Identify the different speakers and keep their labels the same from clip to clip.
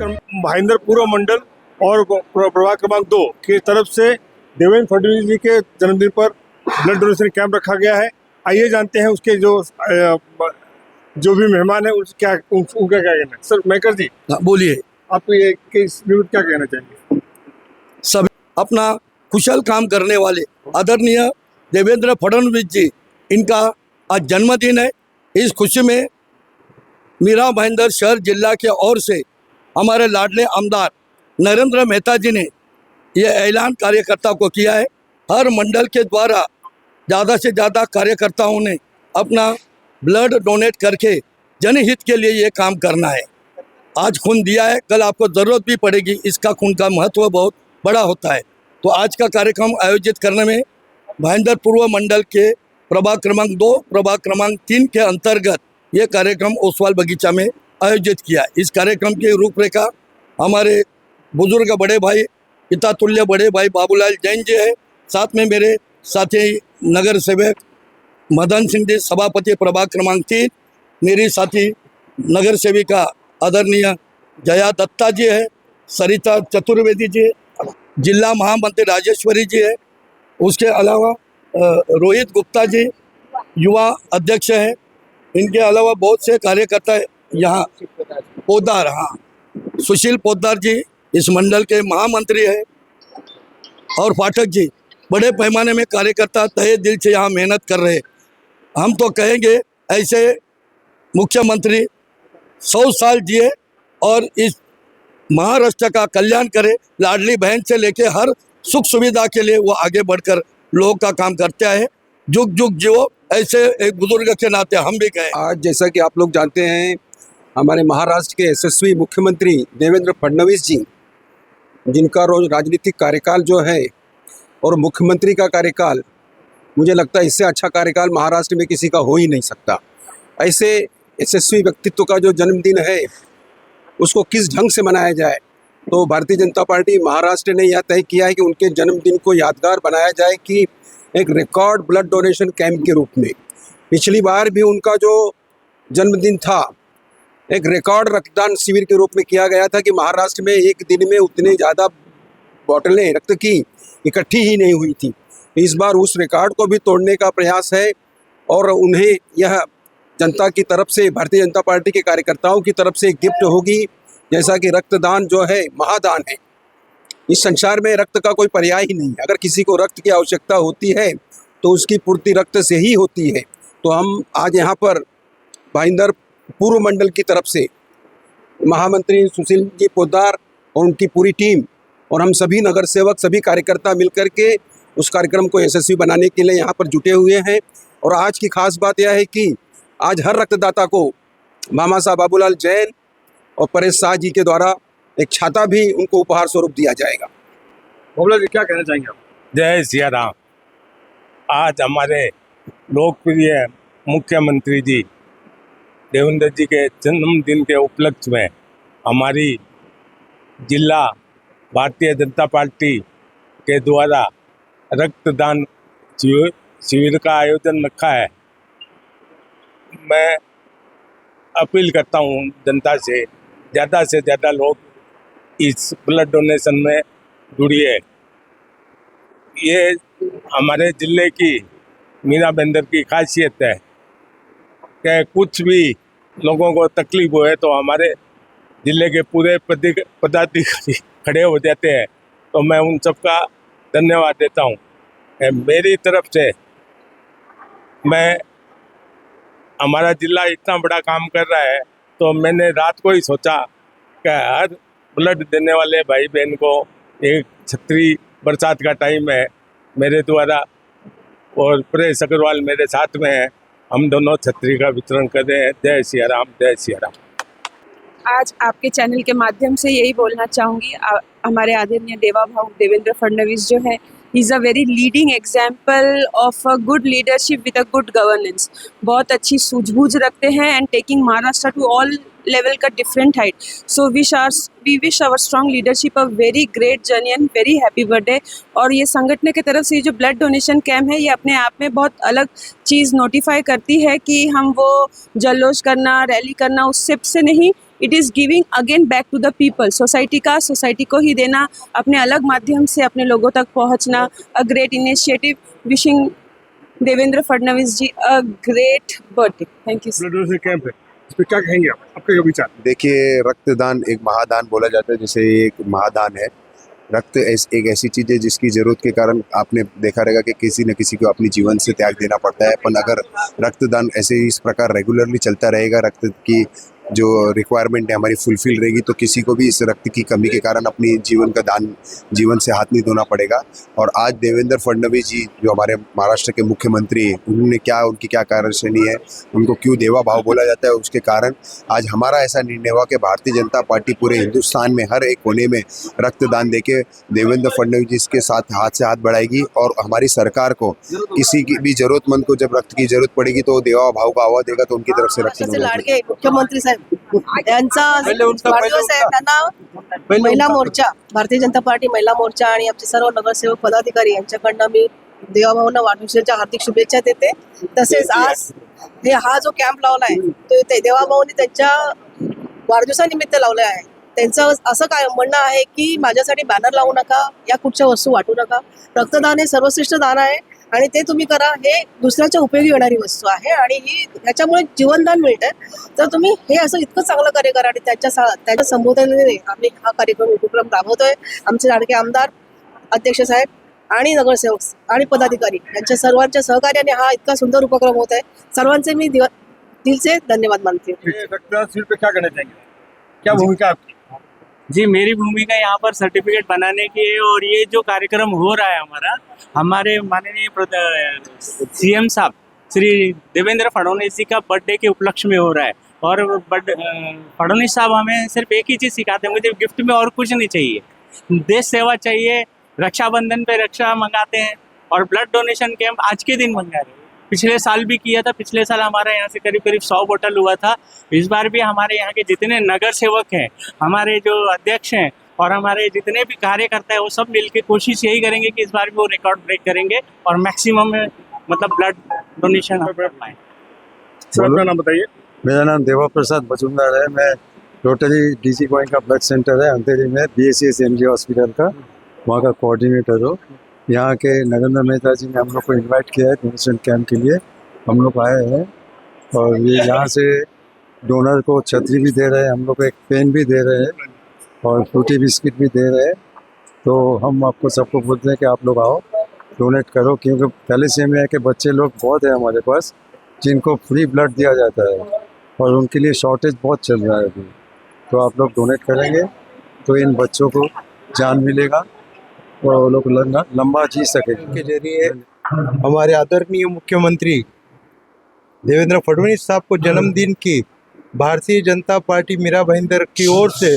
Speaker 1: भाईंदर पूर्व मंडल और प्रभाग क्रमांक 2 की तरफ से देवेंद्र फडणवीस जी के जन्मदिन पर ब्लड डोनेशन कैंप रखा गया है। आइए जानते हैं उसके जो भी मेहमान है उनका क्या कहना है। सर मेकर जी
Speaker 2: बोलिए,
Speaker 1: आप ये क्या कहना चाहेंगे।
Speaker 2: सब अपना कुशल काम करने वाले आदरणीय देवेंद्र फडणवीस जी, इनका आज जन्मदिन है। इस खुशी में मीरा भाईंदर शहर जिला के ओर से हमारे लाडले आमदार नरेंद्र मेहता जी ने यह ऐलान कार्यकर्ता को किया है। हर मंडल के द्वारा ज़्यादा से ज़्यादा कार्यकर्ताओं ने अपना ब्लड डोनेट करके जनहित के लिए ये काम करना है। आज खून दिया है, कल आपको ज़रूरत भी पड़ेगी। इसका खून का महत्व बहुत बड़ा होता है। तो आज का कार्यक्रम आयोजित करने में भाईंदर पूर्व मंडल के प्रभाग क्रमांक 2, प्रभाग क्रमांक 3 के अंतर्गत ये कार्यक्रम ओसवाल बगीचा में आयोजित किया। इस कार्यक्रम की रूपरेखा हमारे बुजुर्ग बड़े भाई, पिता तुल्य बड़े भाई बाबूलाल जैन जी है। साथ में मेरे साथी नगर सेवक मदन सिंह जी, सभापति प्रभाग क्रमांक 3, मेरी साथी नगर सेविका आदरणीय जया दत्ता जी है, सरिता चतुर्वेदी जी, जिला महामंत्री राजेश्वरी जी है। उसके अलावा रोहित गुप्ता जी युवा अध्यक्ष हैं। इनके अलावा बहुत से कार्यकर्ता यहाँ, पोद्दार, हाँ, सुशील पोद्दार जी इस मंडल के महामंत्री है, और पाठक जी, बड़े पैमाने में कार्यकर्ता तहे दिल से यहाँ मेहनत कर रहे हैं। हम तो कहेंगे ऐसे मुख्यमंत्री 100 साल जिए और इस महाराष्ट्र का कल्याण करे। लाडली बहन से लेके हर सुख सुविधा के लिए वो आगे बढ़कर लोगों का काम करते हैं। जुग जुग जियो, ऐसे एक बुजुर्ग के नाते हम भी कहें।
Speaker 3: आज जैसा कि आप लोग जानते हैं, हमारे महाराष्ट्र के यशस्वी मुख्यमंत्री देवेंद्र फडणवीस जी, जिनका रोज राजनीतिक कार्यकाल जो है और मुख्यमंत्री का कार्यकाल, मुझे लगता है इससे अच्छा कार्यकाल महाराष्ट्र में किसी का हो ही नहीं सकता। ऐसे यशस्वी व्यक्तित्व का जो जन्मदिन है उसको किस ढंग से मनाया जाए, तो भारतीय जनता पार्टी महाराष्ट्र ने यह तय किया है कि उनके जन्मदिन को यादगार बनाया जाए कि एक रिकॉर्ड ब्लड डोनेशन कैंप के रूप में। पिछली बार भी उनका जो जन्मदिन था एक रिकॉर्ड रक्तदान शिविर के रूप में किया गया था कि महाराष्ट्र में एक दिन में उतने ज़्यादा बोतलें रक्त की इकट्ठी ही नहीं हुई थी। इस बार उस रिकॉर्ड को भी तोड़ने का प्रयास है और उन्हें यह जनता की तरफ से, भारतीय जनता पार्टी के कार्यकर्ताओं की तरफ से एक गिफ्ट होगी। जैसा कि रक्तदान जो है महादान है, इस संसार में रक्त का कोई पर्याय ही नहीं। अगर किसी को रक्त की आवश्यकता होती है तो उसकी पूर्ति रक्त से ही होती है। तो हम आज यहाँ पर भाईंदर पूर्व मंडल की तरफ से महामंत्री सुशील जी पोद्दार और उनकी पूरी टीम और हम सभी नगर सेवक, सभी कार्यकर्ता मिलकर के उस कार्यक्रम को यशस्वी बनाने के लिए यहाँ पर जुटे हुए हैं। और आज की खास बात यह है कि आज हर रक्तदाता को मामा साहब बाबूलाल जैन और परेश शाह जी के द्वारा एक छाता भी उनको उपहार स्वरूप दिया जाएगा।
Speaker 1: बाबूलाल जी क्या कहना चाहेंगे आप।
Speaker 4: जय सिया राम। आज हमारे लोकप्रिय मुख्यमंत्री जी देवेंद्र जी के जन्मदिन के उपलक्ष्य में हमारी जिला भारतीय जनता पार्टी के द्वारा रक्तदान शिविर का आयोजन रखा है। मैं अपील करता हूँ जनता से ज़्यादा लोग इस ब्लड डोनेशन में जुड़िए। ये हमारे ज़िले की मीरा भाईंदर की खासियत है कि कुछ भी लोगों को तकलीफ हो तो हमारे ज़िले के पूरे पदाधिकारी खड़े हो जाते हैं। तो मैं उन सबका धन्यवाद देता हूँ। मेरी तरफ से हमारा जिला इतना बड़ा काम कर रहा है, तो मैंने रात को ही सोचा कि हर ब्लड देने वाले भाई बहन को एक छतरी, बरसात का टाइम है, मेरे द्वारा और परेश अग्रवाल मेरे साथ में है, हम दोनों छतरी का वितरण कर रहे हैं। जय सिया राम, जय सिया राम।
Speaker 5: आज आपके चैनल के माध्यम से यही बोलना चाहूँगी, हमारे आदरणीय देवा भाऊ देवेंद्र फडणवीस जो है, he is a very leading example of a good leadership with a good governance. बहुत अच्छी सूझबूझ रखते हैं and taking Maharashtra to all level का different height. So we wish our strong leadership a very great journey and very happy birthday. और ये संगठन की तरफ से ये जो ब्लड डोनेशन कैम्प है, ये अपने आप में बहुत अलग चीज़ नोटिफाई करती है कि हम वो जल्लोश करना, रैली करना उससे नहीं, it is giving again back to the people. Society को ही देना, अपने अलग माध्यम से अपने लोगों तक पहुंचना. A great initiative. Wishing Devendra Fadnavis ji a great birthday. Thank you.
Speaker 1: Blood donation camp है, इस पर क्या कहेंगे आप, आपका क्या विचार?
Speaker 6: देखिए, रक्तदान एक महादान बोला जाता है, जैसे ये एक महादान है। रक्त एक ऐसी चीज़ है जिसकी ज़रूरत के कारण आपने देखा रहेगा कि किसी न किसी को अपनी जीवन से त्याग देना पड़ता है। पर अगर रक्तदान ऐसे ही इस प्रकार रेगुलरली चलता रहेगा, रक्त की जो रिक्वायरमेंट है हमारी फुलफिल रहेगी, तो किसी को भी इस रक्त की कमी के कारण अपनी जीवन से हाथ नहीं धोना पड़ेगा। और आज देवेंद्र फडणवीस जी जो हमारे महाराष्ट्र के मुख्यमंत्री हैं, उनकी क्या कार्यशैली है, उनको क्यों देवा भाव बोला जाता है, उसके कारण आज हमारा ऐसा निर्णय हुआ कि भारतीय जनता पार्टी पूरे हिंदुस्तान में हर एक कोने में रक्तदान देके देवेंद्र फडणवीस जी के साथ हाथ से हाथ बढ़ाएगी। और हमारी सरकार को किसी की भी जरूरतमंद को जब रक्त की जरूरत पडेगी तो देवा भाव का आवाज देगा, तो उनकी तरफ से रक्त
Speaker 7: महाराष्ट्राचे लाडके मुख्यमंत्री साहेब यांचा वाढदिवस आहे. त्यांना महिला मोर्चा, भारतीय जनता पार्टी महिला मोर्चा आणि आमचे सर्व नगरसेवक पदाधिकारी यांच्याकडनं मी देवाभाऊंना वाढदिवसाच्या हार्दिक शुभेच्छा देते. तसेच आज हा जो कॅम्प लावलाय तो देवाभाऊंनी त्यांच्या वाढदिवसानिमित्त लावला आहे. त्यांचं असं काय म्हणणं आहे की माझ्यासाठी बॅनर लावू नका, या कुठच्या वस्तू वाटू नका. रक्तदान हे सर्वश्रेष्ठ दान आहे आणि ते तुम्ही करा. हे दुसऱ्याच्या उपयोगी येणारी वस्तू आहे आणि ही ह्याच्यामुळे जीवनदान मिळतंय. तर तुम्ही हे असं इतकं चांगलं कार्य करा. आणि त्याच्या संबोधनाने आम्ही हा उपक्रम राबवतोय. आमचे लाडके आमदार, अध्यक्ष साहेब आणि नगरसेवक आणि पदाधिकारी यांच्या सर्वांच्या सहकार्याने हा इतका सुंदर उपक्रम होत आहे. सर्वांचे मी दिल से धन्यवाद मानते हूँ.
Speaker 1: ये रक्तदान शिविर पे क्या कहना चाहेंगे, क्या भूमिका आपकी?
Speaker 8: जी, मेरी भूमिका यहाँ पर सर्टिफिकेट बनाने की है और ये जो कार्यक्रम हो रहा है हमारे माननीय सीएम साहब श्री देवेंद्र फडणवीस जी का बर्थडे के उपलक्ष्य में हो रहा है. और फडणवीस साहब हमें सिर्फ एक ही चीज़ सिखाते हैं, मुझे गिफ्ट में और कुछ नहीं चाहिए, देश सेवा चाहिए. रक्षाबंधन पे रक्षा मंगाते हैं और ब्लड डोनेशन कैंप आज के दिन मंगा रहे हैं. पिछले साल भी किया था. पिछले साल हमारे यहाँ से करीब 100 बोतल हुआ था. इस बार भी हमारे यहाँ के जितने नगर सेवक हैं, हमारे जो अध्यक्ष हैं और हमारे जितने भी कार्यकर्ता हैं, वो सब मिलकर कोशिश यही करेंगे कि इस बार भी वो रिकॉर्ड ब्रेक करेंगे और मैक्सिमम मतलब ब्लड डोनेशन हम कर पाएँ.
Speaker 1: सर अपना नाम बताइए.
Speaker 9: मेरा नाम देवा प्रसाद मजूमदार है. मैं रोटरी डीसी पॉइंट का ब्लड सेंटर है अंधेरी में, BACS MG हॉस्पिटल का, वहाँ का कोऑर्डिनेटर हो. यहाँ के नरेंद्र मेहता जी ने हम लोग को इनवाइट किया है डोनेशन कैंप के लिए. हम लोग आए हैं और ये यहाँ से डोनर को छतरी भी दे रहे हैं, हम लोग को एक पेन भी दे रहे हैं और फ्रूटी बिस्किट भी दे रहे हैं. तो हम आपको सबको बोलते हैं कि आप लोग आओ, डोनेट करो, क्योंकि थैलेसीमिया के बच्चे लोग बहुत हैं हमारे पास जिनको फ्री ब्लड दिया जाता है और उनके लिए शॉर्टेज बहुत चल रहा है अभी. तो आप लोग डोनेट करेंगे तो इन बच्चों को जान मिलेगा और वो लोग लंबा जी सकेंगे.
Speaker 10: के जरिए हमारे आदरणीय मुख्यमंत्री देवेंद्र फडणवीस साहब को जन्मदिन की भारतीय जनता पार्टी मीरा भाईंदर की ओर से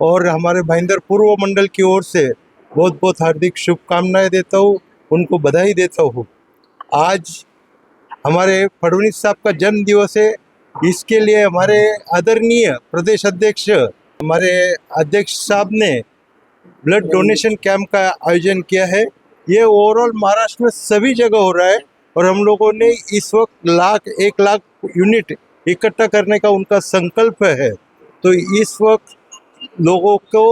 Speaker 10: और हमारे भाईंदर पूर्व मंडल की ओर से बहुत बहुत हार्दिक शुभकामनाएं देता हूँ, उनको बधाई देता हूँ. आज हमारे फडणवीस साहब का जन्म दिवस है. इसके लिए हमारे आदरणीय प्रदेश अध्यक्ष हमारे अध्यक्ष साहब ने ब्लड डोनेशन कैंप का आयोजन किया है. ये ओवरऑल महाराष्ट्र में सभी जगह हो रहा है और हम लोगों ने इस वक्त 1 लाख यूनिट इकट्ठा करने का उनका संकल्प है. तो इस वक्त लोगों को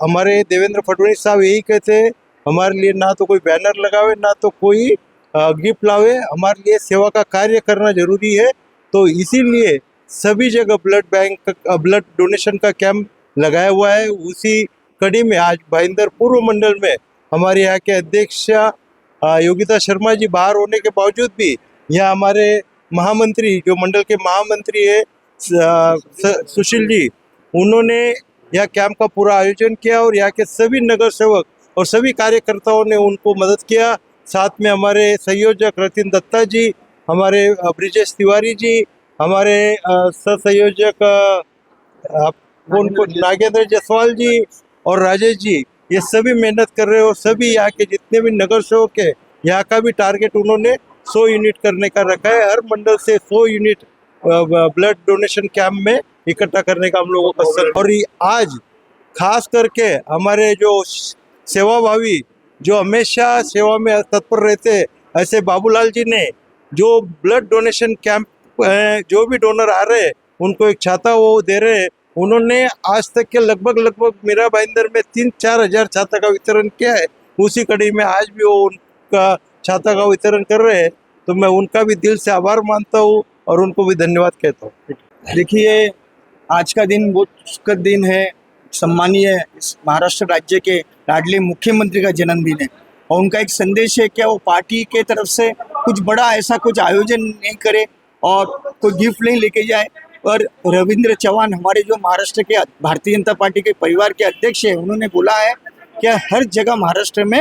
Speaker 10: हमारे देवेंद्र फडणवीस साहब यही कहते हैं, हमारे लिए ना तो कोई बैनर लगावे ना तो कोई गिफ्ट लावे, हमारे लिए सेवा का कार्य करना जरूरी है. तो इसीलिए सभी जगह ब्लड डोनेशन का कैंप लगाया हुआ है. उसी कड़ी में आज भाईंदर पूर्व मंडल में हमारे यहाँ के अध्यक्ष योगिता शर्मा जी बाहर होने के बावजूद भी यहाँ हमारे महामंत्री जो मंडल के महामंत्री है सुशील जी, उन्होंने यह कैंप का पूरा आयोजन किया और यहाँ के सभी नगर सेवक और सभी कार्यकर्ताओं ने उनको मदद किया. साथ में हमारे संयोजक रतिन दत्ता जी, हमारे ब्रिजेश तिवारी जी, हमारे सहसंयोजक नागेंद्र जायसवाल जी और राजेश जी, ये सभी मेहनत कर रहे हो. सभी यहाँ के जितने भी नगर सेवक है, यहाँ का भी टारगेट उन्होंने 100 यूनिट करने का रखा है. हर मंडल से 100 यूनिट ब्लड डोनेशन कैंप में इकट्ठा करने का हम लोगों का. और आज खास करके हमारे जो सेवाभावी जो हमेशा सेवा में तत्पर रहते हैं, ऐसे बाबूलाल जी ने जो ब्लड डोनेशन कैंप जो भी डोनर आ रहे हैं उनको एक छाता वो दे रहे हैं उन्होंने आज तक के लगभग मीरा भाईंदर में 3-4 हजार छाता का वितरण किया है। उसी कड़ी में आज भी वो उनका छाता का वितरण कर रहे हैं, तो मैं उनका भी दिल से आभार मानता हूँ और उनको भी धन्यवाद कहता हूँ।
Speaker 11: देखिए, आज का दिन बहुत सुखद दिन है। सम्मानीय महाराष्ट्र राज्य के लाडले मुख्यमंत्री का जन्मदिन है और उनका एक संदेश है कि वो पार्टी के तरफ से कुछ बड़ा ऐसा कुछ आयोजन नहीं करे और कोई गिफ्ट नहीं लेके जाए। और रविंद्र चौहान हमारे जो महाराष्ट्र के भारतीय जनता पार्टी के परिवार के अध्यक्ष हैं, उन्होंने बोला है कि हर जगह महाराष्ट्र में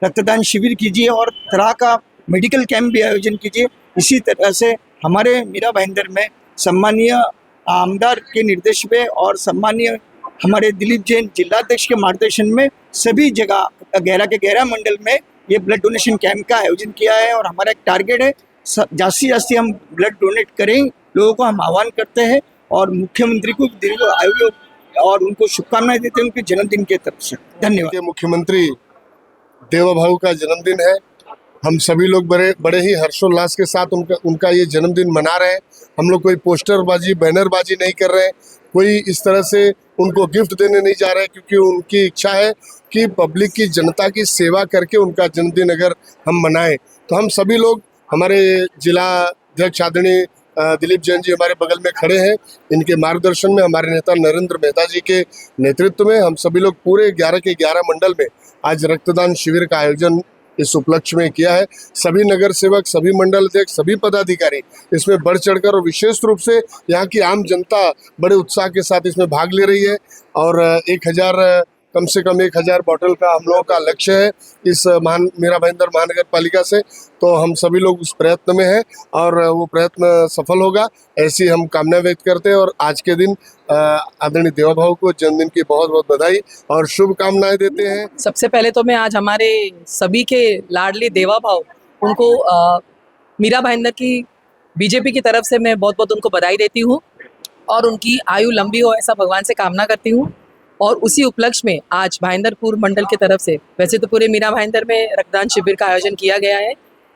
Speaker 11: रक्तदान शिविर कीजिए और तरह का मेडिकल कैंप भी आयोजन कीजिए। इसी तरह से हमारे मीरा भाईंदर में सम्मानीय आमदार के निर्देश पे और सम्मानीय हमारे दिलीप जैन जिलाध्यक्ष के मार्गदर्शन में सभी जगह 11 के 11 मंडल में ये ब्लड डोनेशन कैंप का आयोजन किया है। और हमारा एक टारगेट है ज़्यादा से ज़्यादा हम ब्लड डोनेट करें, लोगों को हम आह्वान करते हैं और मुख्यमंत्री को दीर्घ आयु और उनको शुभकामनाएं देते हैं उनके जन्मदिन के तरफ से। धन्यवाद।
Speaker 1: मुख्यमंत्री देवाभाऊ का जन्मदिन है। हम सभी लोग बड़े ही हर्षोल्लास के साथ उनका ये जन्मदिन मना रहे हैं। हम लोग कोई पोस्टरबाजी बैनरबाजी नहीं कर रहे हैं, कोई इस तरह से उनको गिफ्ट देने नहीं जा रहे हैं, क्योंकि उनकी इच्छा है कि पब्लिक की जनता की सेवा करके उनका जन्मदिन अगर हम मनाएं तो हम सभी लोग, हमारे जिला अध्यक्ष आदरणीय दिलीप जैन जी हमारे बगल में खड़े हैं, इनके मार्गदर्शन में हमारे नेता नरेंद्र मेहता जी के नेतृत्व में हम सभी लोग पूरे 11 के 11 मंडल में आज रक्तदान शिविर का आयोजन इस उपलक्ष्य में किया है। सभी नगर सेवक, सभी मंडल अध्यक्ष, सभी पदाधिकारी इसमें बढ़ चढ़कर और विशेष रूप से यहाँ की आम जनता बड़े उत्साह के साथ इसमें भाग ले रही है। और 1000 कम से कम 1000 बॉटल का हम लोगों का लक्ष्य है इस मीरा भाईंदर महानगर पालिका से। तो हम सभी लोग उस प्रयत्न में हैं और वो प्रयत्न सफल होगा, ऐसी हम कामना व्यक्त करते हैं। और आज के दिन आदरणीय देवाभाऊ को जन्मदिन की बहुत बहुत बधाई और शुभकामनाएं देते हैं।
Speaker 12: सबसे पहले तो मैं आज हमारे सभी के लाडले देवाभाऊ उनको मीरा भाईंदर की बीजेपी की तरफ से मैं बहुत बहुत उनको बधाई देती हूँ और उनकी आयु लंबी हो ऐसा भगवान से कामना करती हूँ। और उसी उपलक्ष्य में आज भाईंदरपुर मंडल की तरफ से, वैसे तो पूरे मीरा भाईंदर में रक्तदान शिविर का आयोजन किया गया है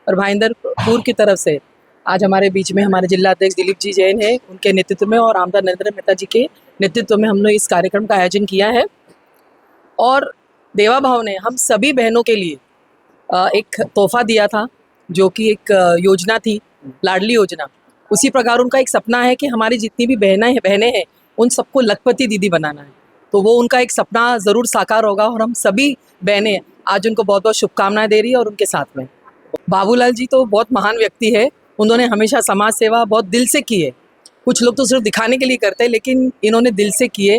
Speaker 12: और भाईंदरपुर की तरफ से आज हमारे बीच में हमारे जिला अध्यक्ष दिलीप जी जैन है, उनके नेतृत्व में और आमदार नरेंद्र मेहता जी के नेतृत्व में हमने इस कार्यक्रम का आयोजन किया है। और देवाभाऊ ने हम सभी बहनों के लिए एक तोहफा दिया था, जो कि एक योजना थी, लाडली योजना। उसी प्रकार उनका एक सपना है कि हमारी जितनी भी बहनें हैं उन सबको लखपति दीदी बनाना है। तो वो उनका एक सपना ज़रूर साकार होगा और हम सभी बहनें आज उनको बहुत बहुत शुभकामनाएं दे रही है। और उनके साथ में बाबूलाल जी तो बहुत महान व्यक्ति है, उन्होंने हमेशा समाज सेवा बहुत दिल से की है। कुछ लोग तो सिर्फ दिखाने के लिए करते हैं, लेकिन इन्होंने दिल से किए।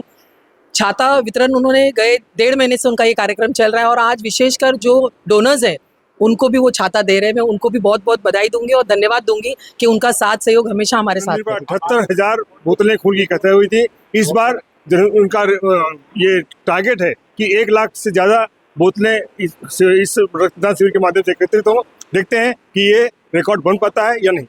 Speaker 12: छाता वितरण उन्होंने गए 1.5 महीने से उनका ये कार्यक्रम चल रहा है और आज विशेषकर जो डोनर्स हैं उनको भी वो छाता दे रहे हैं। मैं उनको भी बहुत बहुत बधाई दूंगी और धन्यवाद दूंगी कि उनका साथ सहयोग हमेशा हमारे साथ है।
Speaker 1: 78,000 बोतलें खून की इकट्ठा हुई थी। इस बार उनका ये टारगेट है कि 1 लाख से ज़्यादा बोतलें इस रक्तदान शिविर के माध्यम से एकत्रित हों। देखते हैं कि ये रिकॉर्ड बन पाता है या नहीं।